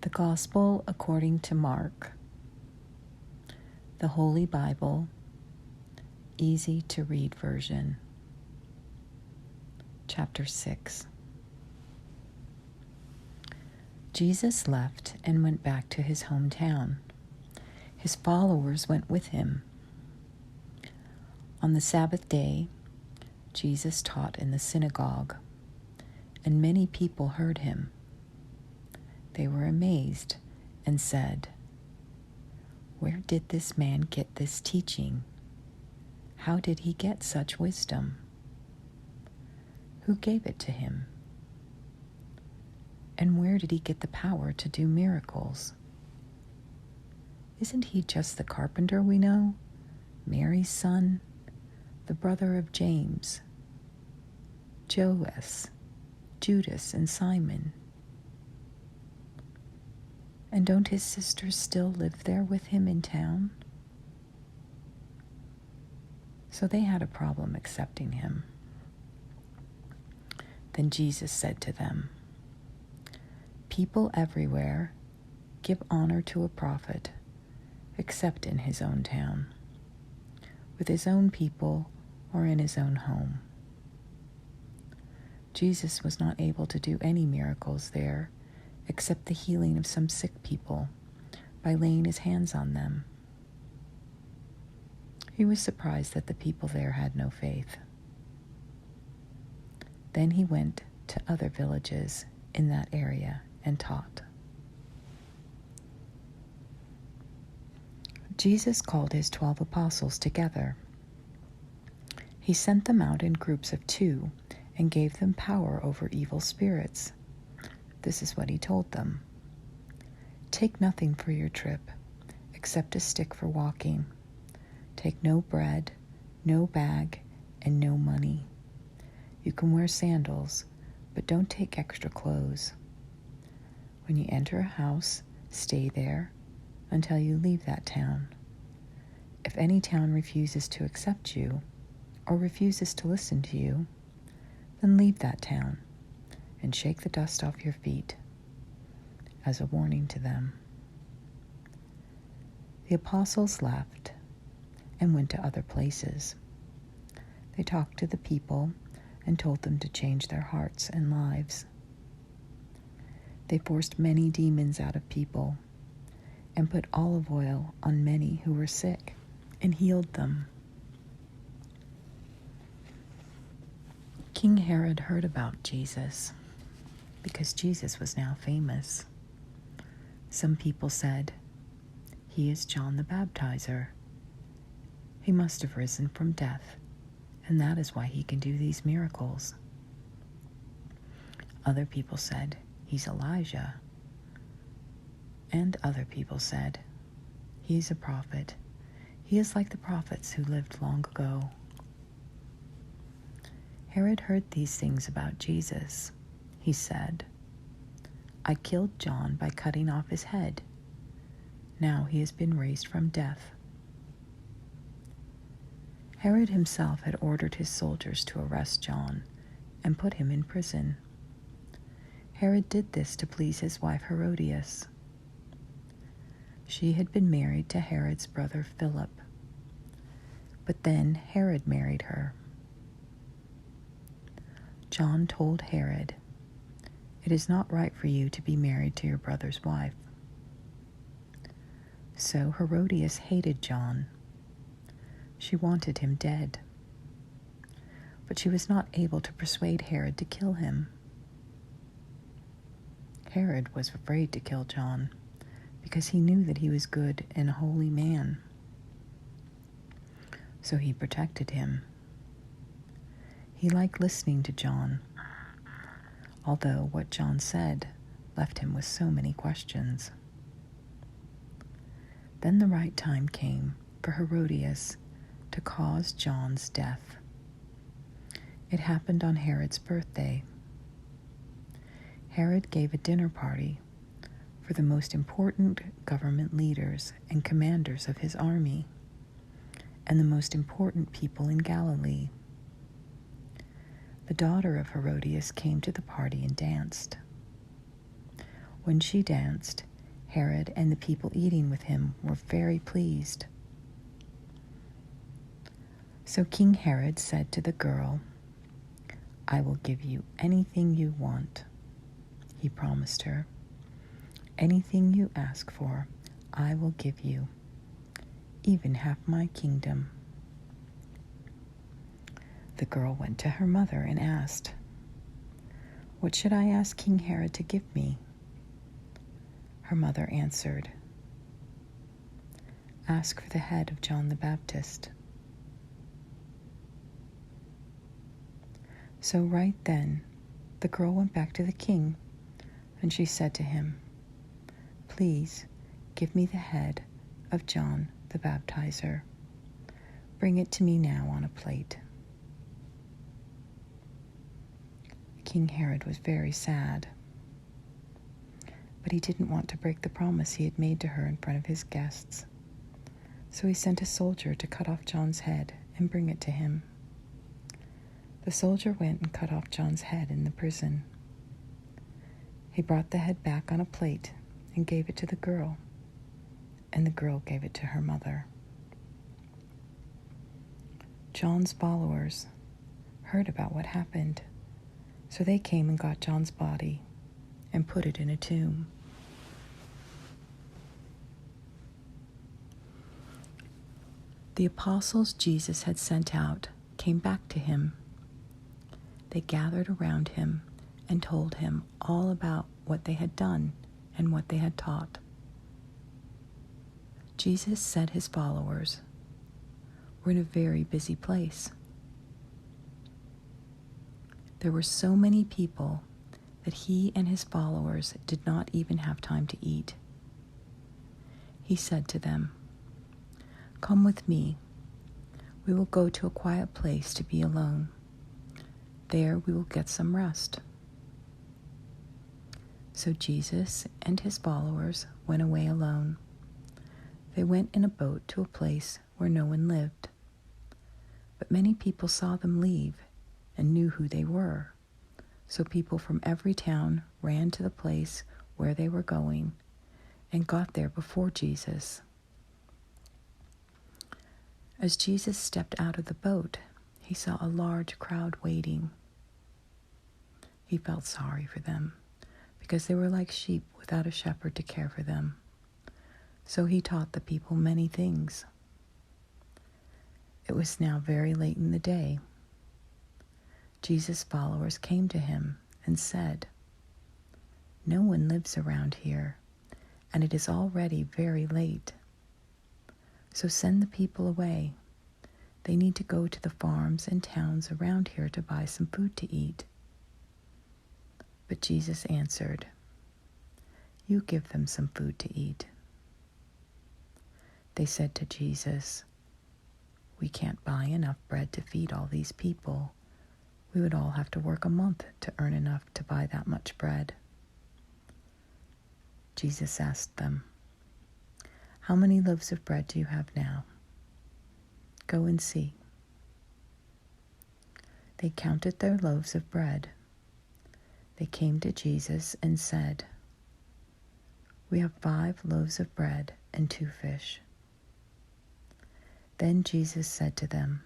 The Gospel according to Mark. The Holy Bible, easy to read version. Chapter 6. Jesus left and went back to his hometown. His followers went with him. On the Sabbath day, Jesus taught in the synagogue, and many people heard him. They were amazed and said, "Where did this man get this teaching? How did he get such wisdom? Who gave it to him? And where did he get the power to do miracles? Isn't he just the carpenter we know, Mary's son, the brother of James, Joses, Judas, and Simon? And don't his sisters still live there with him in town?" So they had a problem accepting him. Then Jesus said to them, "People everywhere give honor to a prophet, except in his own town, with his own people, or in his own home." Jesus was not able to do any miracles there, except the healing of some sick people by laying his hands on them. He was surprised that the people there had no faith. Then he went to other villages in that area and taught. Jesus called his 12 apostles together. He sent them out in groups of 2 and gave them power over evil spirits. This is what he told them. "Take nothing for your trip, except a stick for walking. Take no bread, no bag, and no money. You can wear sandals, but don't take extra clothes. When you enter a house, stay there until you leave that town. If any town refuses to accept you or refuses to listen to you, then leave that town and shake the dust off your feet as a warning to them." The apostles left and went to other places. They talked to the people and told them to change their hearts and lives. They forced many demons out of people and put olive oil on many who were sick and healed them. King Herod heard about Jesus because Jesus was now famous. Some people said, "He is John the Baptizer. He must have risen from death, and that is why he can do these miracles." Other people said, "He's Elijah." And other people said, "He's a prophet. He is like the prophets who lived long ago." Herod heard these things about Jesus. He said, "I killed John by cutting off his head. Now he has been raised from death." Herod himself had ordered his soldiers to arrest John and put him in prison. Herod did this to please his wife Herodias. She had been married to Herod's brother Philip, but then Herod married her. John told Herod, "It is not right for you to be married to your brother's wife." So Herodias hated John. She wanted him dead, but she was not able to persuade Herod to kill him. Herod was afraid to kill John because he knew that he was good and a holy man. So he protected him. He liked listening to John, although what John said left him with so many questions. Then the right time came for Herodias to cause John's death. It happened on Herod's birthday. Herod gave a dinner party for the most important government leaders and commanders of his army, and the most important people in Galilee. The daughter of Herodias came to the party and danced. When she danced, Herod and the people eating with him were very pleased. So King Herod said to the girl, "I will give you anything you want." He promised her, "Anything you ask for, I will give you, even half my kingdom." The girl went to her mother and asked, "What should I ask King Herod to give me?" Her mother answered, "Ask for the head of John the Baptist." So right then, the girl went back to the king, and she said to him, "Please give me the head of John the Baptizer. Bring it to me now on a plate." King Herod was very sad, but he didn't want to break the promise he had made to her in front of his guests. So he sent a soldier to cut off John's head and bring it to him. The soldier went and cut off John's head in the prison. He brought the head back on a plate and gave it to the girl, and the girl gave it to her mother. John's followers heard about what happened, so they came and got John's body and put it in a tomb. The apostles Jesus had sent out came back to him. They gathered around him and told him all about what they had done and what they had taught. Jesus said his followers were in a very busy place. There were so many people that he and his followers did not even have time to eat. He said to them, "Come with me. We will go to a quiet place to be alone. There we will get some rest." So Jesus and his followers went away alone. They went in a boat to a place where no one lived. But many people saw them leave and knew who they were. So people from every town ran to the place where they were going and got there before Jesus. As Jesus stepped out of the boat, he saw a large crowd waiting. He felt sorry for them because they were like sheep without a shepherd to care for them. So he taught the people many things. It was now very late in the day. Jesus' followers came to him and said, "No one lives around here, and it is already very late. So send the people away. They need to go to the farms and towns around here to buy some food to eat." But Jesus answered, "You give them some food to eat." They said to Jesus, "We can't buy enough bread to feed all these people. We would all have to work a month to earn enough to buy that much bread." Jesus asked them, "How many loaves of bread do you have now? Go and see." They counted their loaves of bread. They came to Jesus and said, "We have 5 loaves of bread and 2 fish." Then Jesus said to them,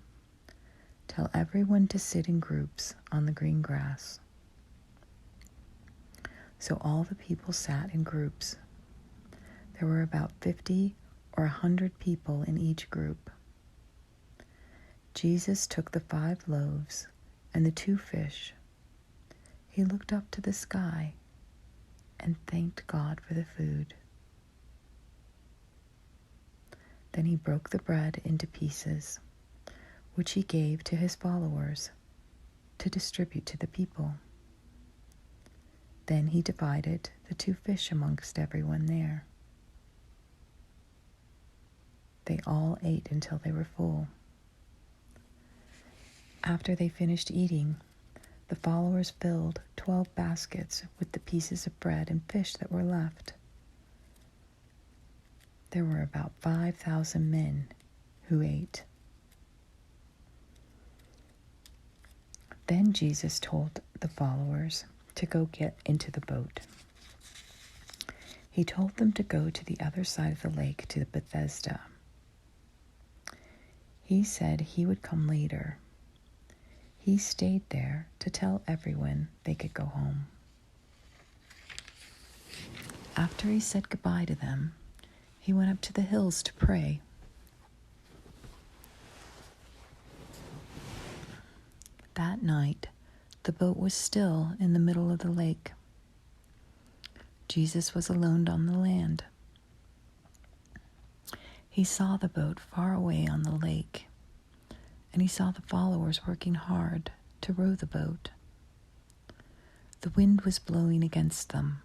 "Tell everyone to sit in groups on the green grass." So all the people sat in groups. There were about 50 or 100 people in each group. Jesus took the 5 loaves and the 2 fish. He looked up to the sky and thanked God for the food. Then he broke the bread into pieces, which he gave to his followers to distribute to the people. Then he divided the 2 fish amongst everyone there. They all ate until they were full. After they finished eating, the followers filled 12 baskets with the pieces of bread and fish that were left. There were about 5,000 men who ate. Then Jesus told the followers to go get into the boat. He told them to go to the other side of the lake to Bethesda. He said he would come later. He stayed there to tell everyone they could go home. After he said goodbye to them, he went up to the hills to pray. That night, the boat was still in the middle of the lake. Jesus was alone on the land. He saw the boat far away on the lake, and he saw the followers working hard to row the boat. The wind was blowing against them.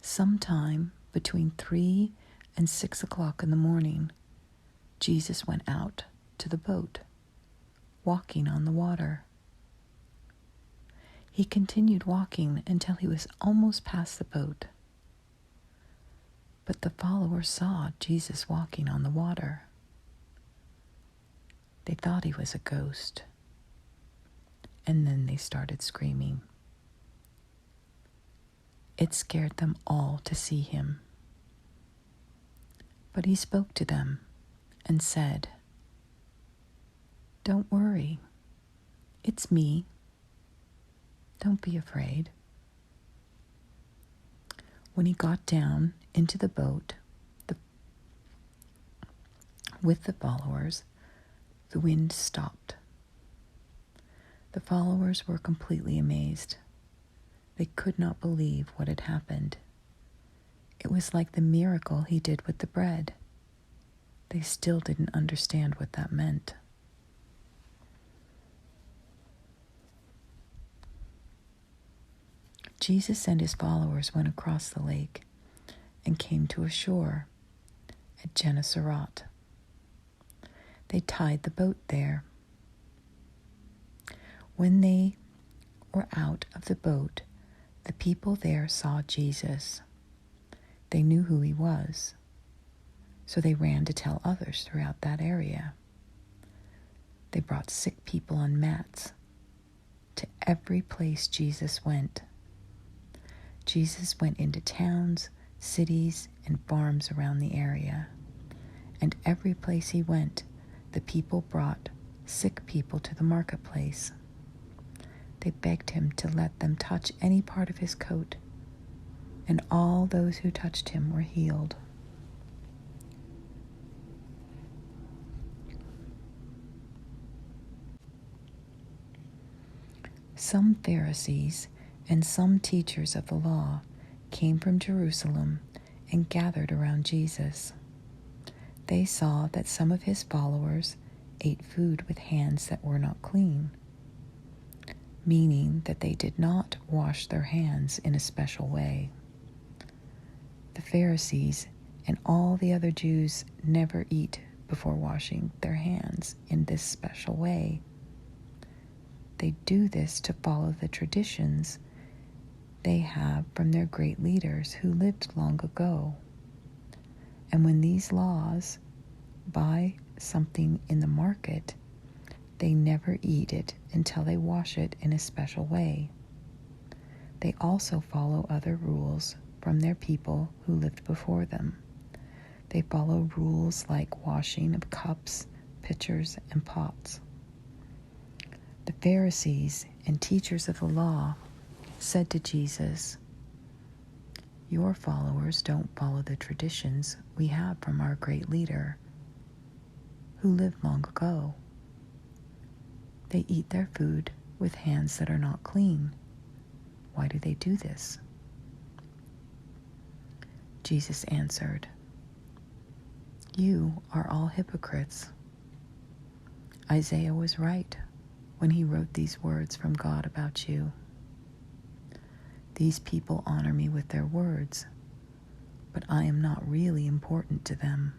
Sometime between 3 and 6 o'clock in the morning, Jesus went out to the boat, walking on the water. He continued walking until he was almost past the boat. But the followers saw Jesus walking on the water. They thought he was a ghost, and then they started screaming. It scared them all to see him. But he spoke to them and said, "Don't worry, it's me. Don't be afraid." When he got down into the boat with the followers, the wind stopped. The followers were completely amazed. They could not believe what had happened. It was like the miracle he did with the bread. They still didn't understand what that meant. Jesus and his followers went across the lake and came to a shore at Gennesaret. They tied the boat there. When they were out of the boat, the people there saw Jesus. They knew who he was, so they ran to tell others throughout that area. They brought sick people on mats to every place Jesus went. Jesus went into towns, cities, and farms around the area. And every place he went, the people brought sick people to the marketplace. They begged him to let them touch any part of his coat, and all those who touched him were healed. Some Pharisees and some teachers of the law came from Jerusalem and gathered around Jesus. They saw that some of his followers ate food with hands that were not clean, meaning that they did not wash their hands in a special way. The Pharisees and all the other Jews never eat before washing their hands in this special way. They do this to follow the traditions they have from their great leaders who lived long ago. And when these laws buy something in the market, they never eat it until they wash it in a special way. They also follow other rules from their people who lived before them. They follow rules like washing of cups, pitchers, and pots. The Pharisees and teachers of the law said to Jesus, "Your followers don't follow the traditions we have from our great leader who lived long ago. They eat their food with hands that are not clean. Why do they do this?" Jesus answered, "You are all hypocrites. Isaiah was right when he wrote these words from God about you. These people honor me with their words, but I am not really important to them.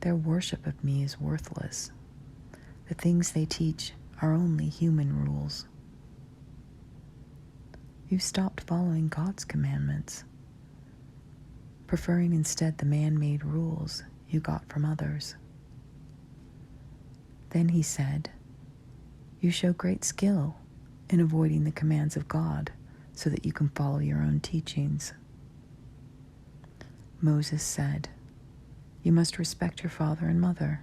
Their worship of me is worthless. The things they teach are only human rules. You stopped following God's commandments, preferring instead the man-made rules you got from others." Then he said, "You show great skill in avoiding the commands of God so that you can follow your own teachings. Moses said, "You must respect your father and mother."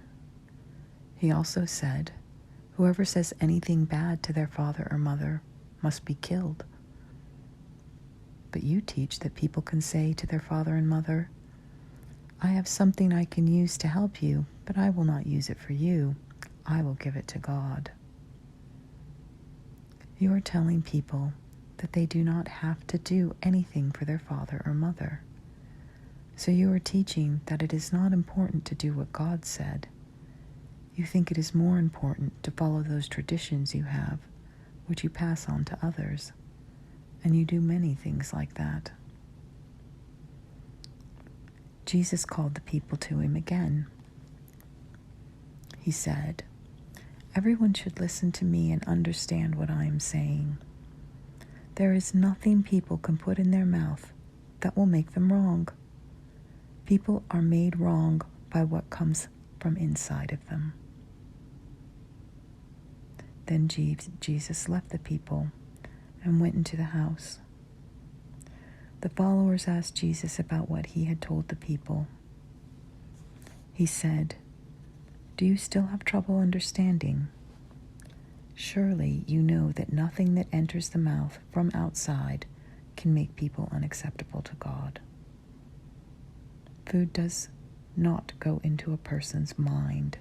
He also said, "Whoever says anything bad to their father or mother must be killed." But you teach that people can say to their father and mother, "I have something I can use to help you, but I will not use it for you. I will give it to God." You are telling people that they do not have to do anything for their father or mother. So you are teaching that it is not important to do what God said. You think it is more important to follow those traditions you have, which you pass on to others, and you do many things like that. Jesus called the people to him again. He said, "Everyone should listen to me and understand what I am saying. There is nothing people can put in their mouth that will make them wrong. People are made wrong by what comes from inside of them." Then Jesus left the people and went into the house. The followers asked Jesus about what he had told the people. He said, "Do you still have trouble understanding? Surely you know that nothing that enters the mouth from outside can make people unacceptable to God. Food does not go into a person's mind.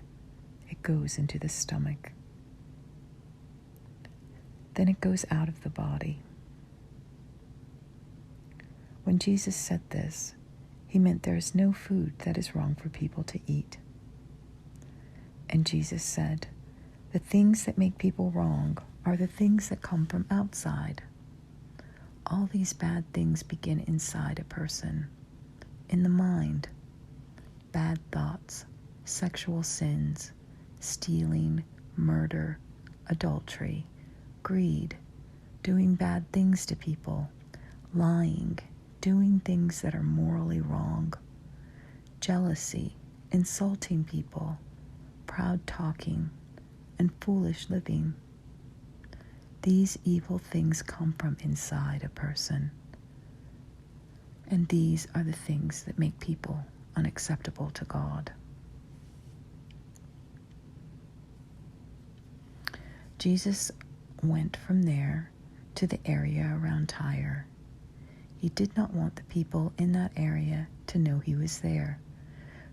It goes into the stomach. Then it goes out of the body." When Jesus said this, he meant there is no food that is wrong for people to eat. And Jesus said, "The things that make people wrong are the things that come from outside. All these bad things begin inside a person, in the mind. Bad thoughts, sexual sins, stealing, murder, adultery, greed, doing bad things to people, lying, doing things that are morally wrong, jealousy, insulting people, proud talking, and foolish living. These evil things come from inside a person. And these are the things that make people unacceptable to God." Jesus went from there to the area around Tyre. He did not want the people in that area to know he was there,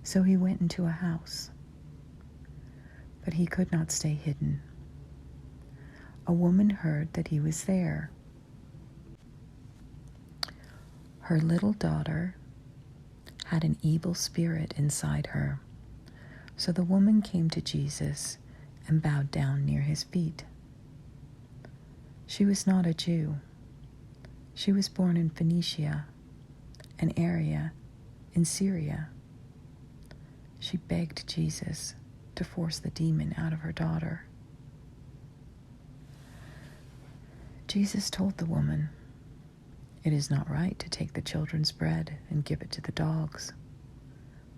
so he went into a house. But he could not stay hidden. A woman heard that he was there. Her little daughter had an evil spirit inside her, so the woman came to Jesus and bowed down near his feet. She was not a Jew. She was born in Phoenicia, an area in Syria. She begged Jesus to force the demon out of her daughter. Jesus told the woman, "It is not right to take the children's bread and give it to the dogs.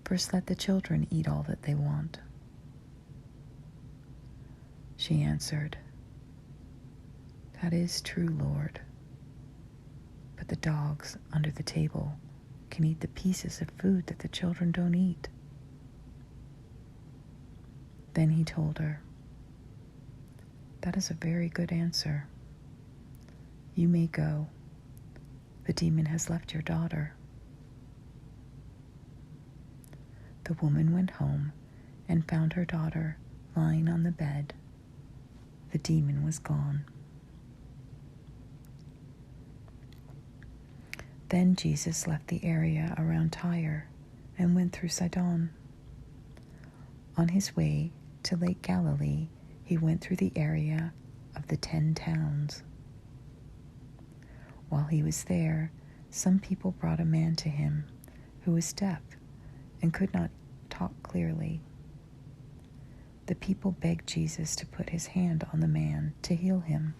First let the children eat all that they want." She answered, "That is true, Lord. But the dogs under the table can eat the pieces of food that the children don't eat." Then he told her, "That is a very good answer. You may go. The demon has left your daughter." The woman went home and found her daughter lying on the bed. The demon was gone. Then Jesus left the area around Tyre and went through Sidon. On his way to Lake Galilee, he went through the area of the 10 towns. While he was there, some people brought a man to him who was deaf and could not talk clearly. The people begged Jesus to put his hand on the man to heal him.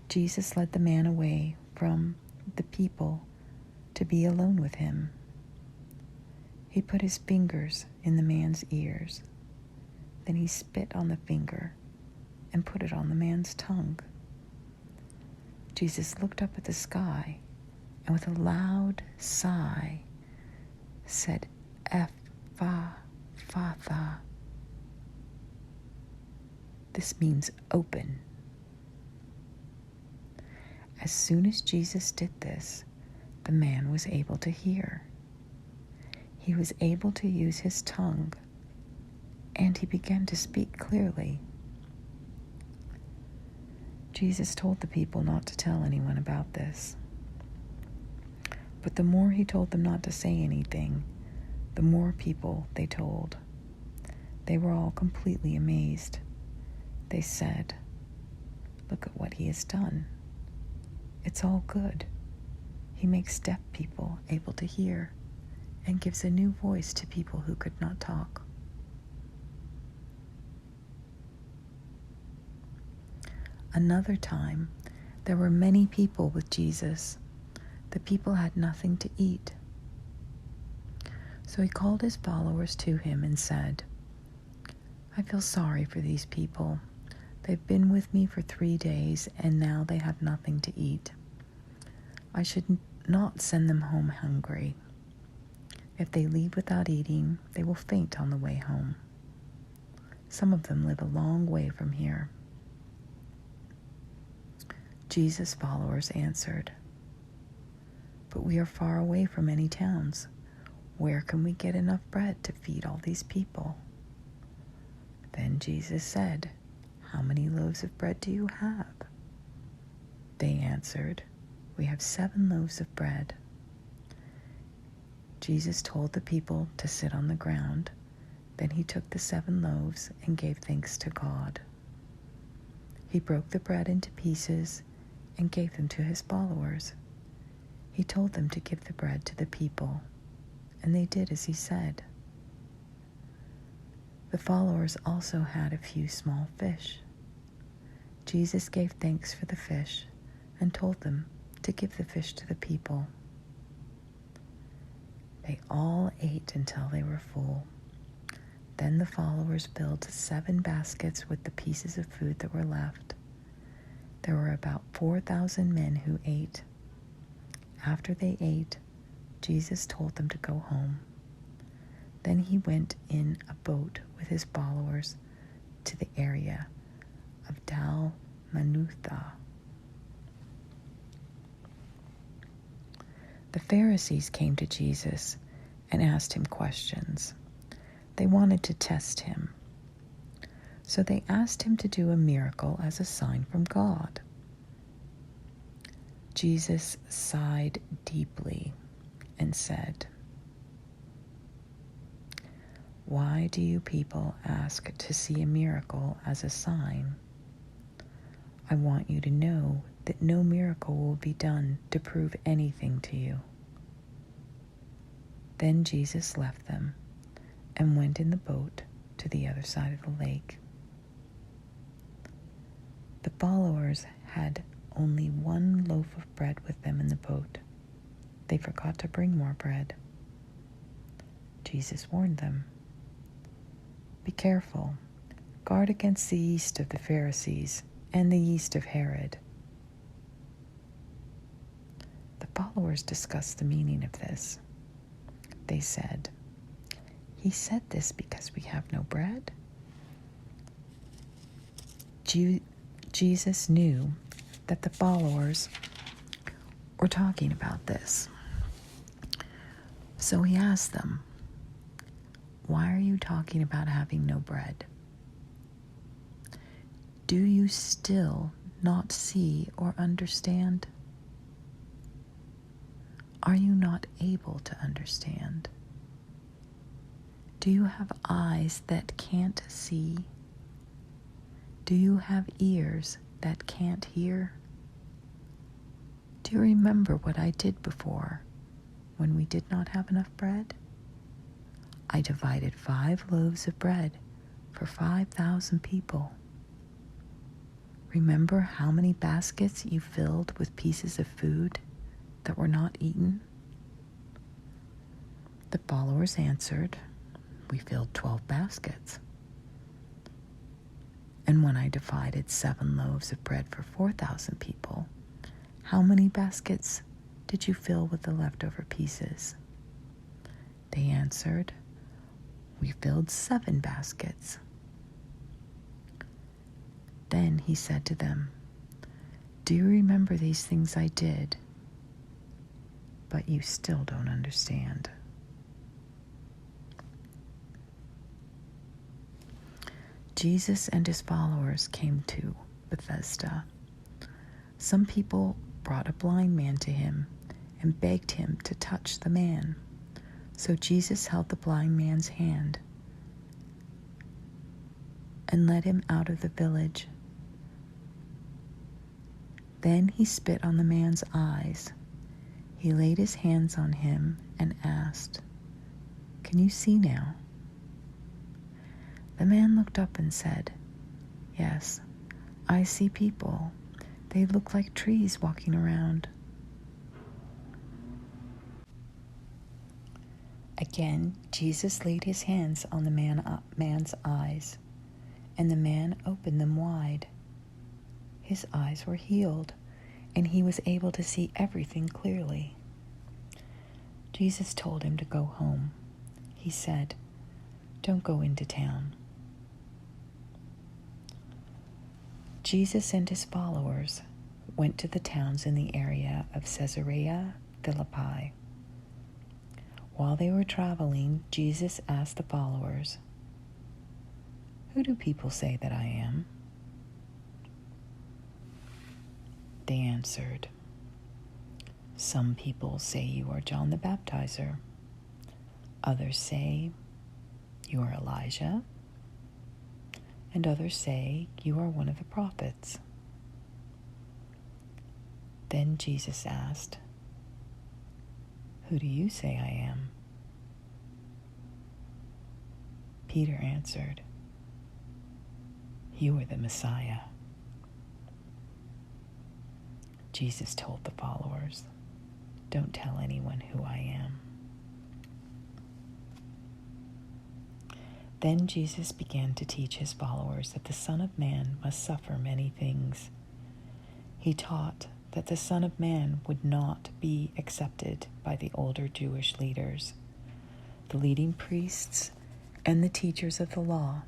Jesus led the man away from the people to be alone with him. He put his fingers in the man's ears. Then he spit on the finger and put it on the man's tongue. Jesus looked up at the sky and with a loud sigh said, Ephphatha. This means open. As soon as Jesus did this, the man was able to hear. He was able to use his tongue, and he began to speak clearly. Jesus told the people not to tell anyone about this. But the more he told them not to say anything, the more people they told. They were all completely amazed. They said, "Look at what he has done. It's all good. He makes deaf people able to hear and gives a new voice to people who could not talk." Another time, there were many people with Jesus. The people had nothing to eat. So he called his followers to him and said, "I feel sorry for these people. They've been with me for 3 days, and now they have nothing to eat. I should not send them home hungry. If they leave without eating, they will faint on the way home. Some of them live a long way from here." Jesus' followers answered, "But we are far away from any towns. Where can we get enough bread to feed all these people?" Then Jesus said, "How many loaves of bread do you have?" They answered, "We have 7 loaves of bread." Jesus told the people to sit on the ground. Then he took the 7 loaves and gave thanks to God. He broke the bread into pieces and gave them to his followers. He told them to give the bread to the people, and they did as he said. The followers also had a few small fish. Jesus gave thanks for the fish and told them to give the fish to the people. They all ate until they were full. Then the followers filled 7 baskets with the pieces of food that were left. There were about 4,000 men who ate. After they ate, Jesus told them to go home. Then he went in a boat with his followers to the area of Dalmanutha. The Pharisees came to Jesus and asked him questions. They wanted to test him. So they asked him to do a miracle as a sign from God. Jesus sighed deeply and said, "Why do you people ask to see a miracle as a sign? I want you to know that no miracle will be done to prove anything to you." Then Jesus left them and went in the boat to the other side of the lake. The followers had only 1 loaf of bread with them in the boat. They forgot to bring more bread. Jesus warned them, "Be careful. Guard against the yeast of the Pharisees and the yeast of Herod." The followers discussed the meaning of this. They said, "He said this because we have no bread?" Jesus knew that the followers were talking about this. So he asked them, "Why are you talking about having no bread? Do you still not see or understand? Are you not able to understand? Do you have eyes that can't see? Do you have ears that can't hear? Do you remember what I did before when we did not have enough bread? I divided 5 loaves of bread for 5,000 people. Remember how many baskets you filled with pieces of food that were not eaten?" The followers answered, "We filled 12 baskets. And when I divided 7 loaves of bread for 4,000 people, How many baskets did you fill with the leftover pieces?" They answered, "We filled 7 baskets." Then he said to them, "Do you remember these things I did?" But you still don't understand. Jesus and his followers came to Bethesda. Some people brought a blind man to him and begged him to touch the man. So Jesus held the blind man's hand and led him out of the village. Then he spit on the man's eyes. He laid his hands on him and asked, "Can you see now?" The man looked up and said, "Yes, I see people. They look like trees walking around." Again, Jesus laid his hands on the man's eyes, and the man opened them wide. His eyes were healed, and he was able to see everything clearly. Jesus told him to go home. He said, "Don't go into town." Jesus and his followers went to the towns in the area of Caesarea Philippi. While they were traveling, Jesus asked the followers, "Who do people say that I am?" They answered, "Some people say you are John the Baptizer. Others say you are Elijah. And others say you are one of the prophets." Then Jesus asked, "Who do you say I am?" Peter answered, "You are the Messiah." Jesus told the followers, "Don't tell anyone who I am." Then Jesus began to teach his followers that the Son of Man must suffer many things. He taught that the Son of Man would not be accepted by the older Jewish leaders, the leading priests, and the teachers of the law.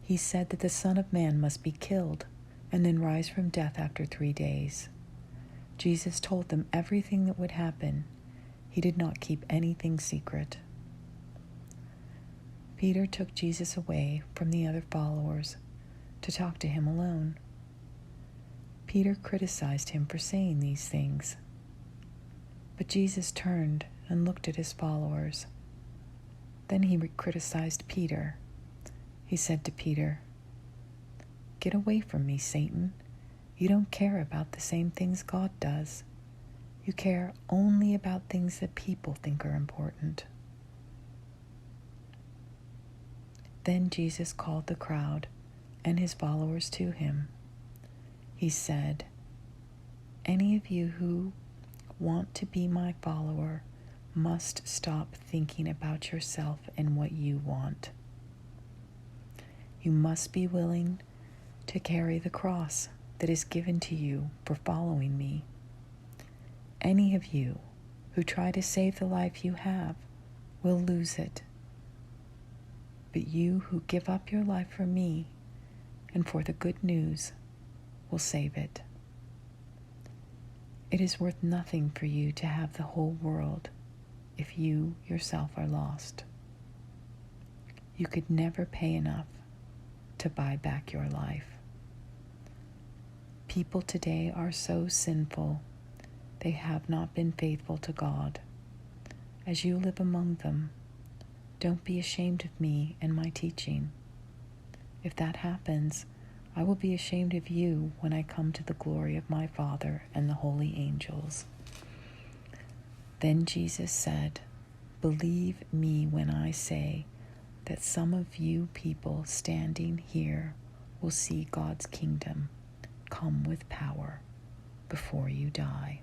He said that the Son of Man must be killed and then rise from death after 3 days. Jesus told them everything that would happen. He did not keep anything secret. Peter took Jesus away from the other followers to talk to him alone. Peter criticized him for saying these things. But Jesus turned and looked at his followers. Then he criticized Peter. He said to Peter, "Get away from me, Satan. You don't care about the same things God does. You care only about things that people think are important." Then Jesus called the crowd and his followers to him. He said, "Any of you who want to be my follower must stop thinking about yourself and what you want. You must be willing to carry the cross that is given to you for following me. Any of you who try to save the life you have will lose it. But you who give up your life for me and for the good news will save it. It is worth nothing for you to have the whole world if you yourself are lost. You could never pay enough to buy back your life. People today are so sinful, they have not been faithful to God. As you live among them, don't be ashamed of me and my teaching. If that happens, I will be ashamed of you when I come to the glory of my Father and the holy angels." Then Jesus said, "Believe me when I say that some of you people standing here will see God's kingdom come with power before you die."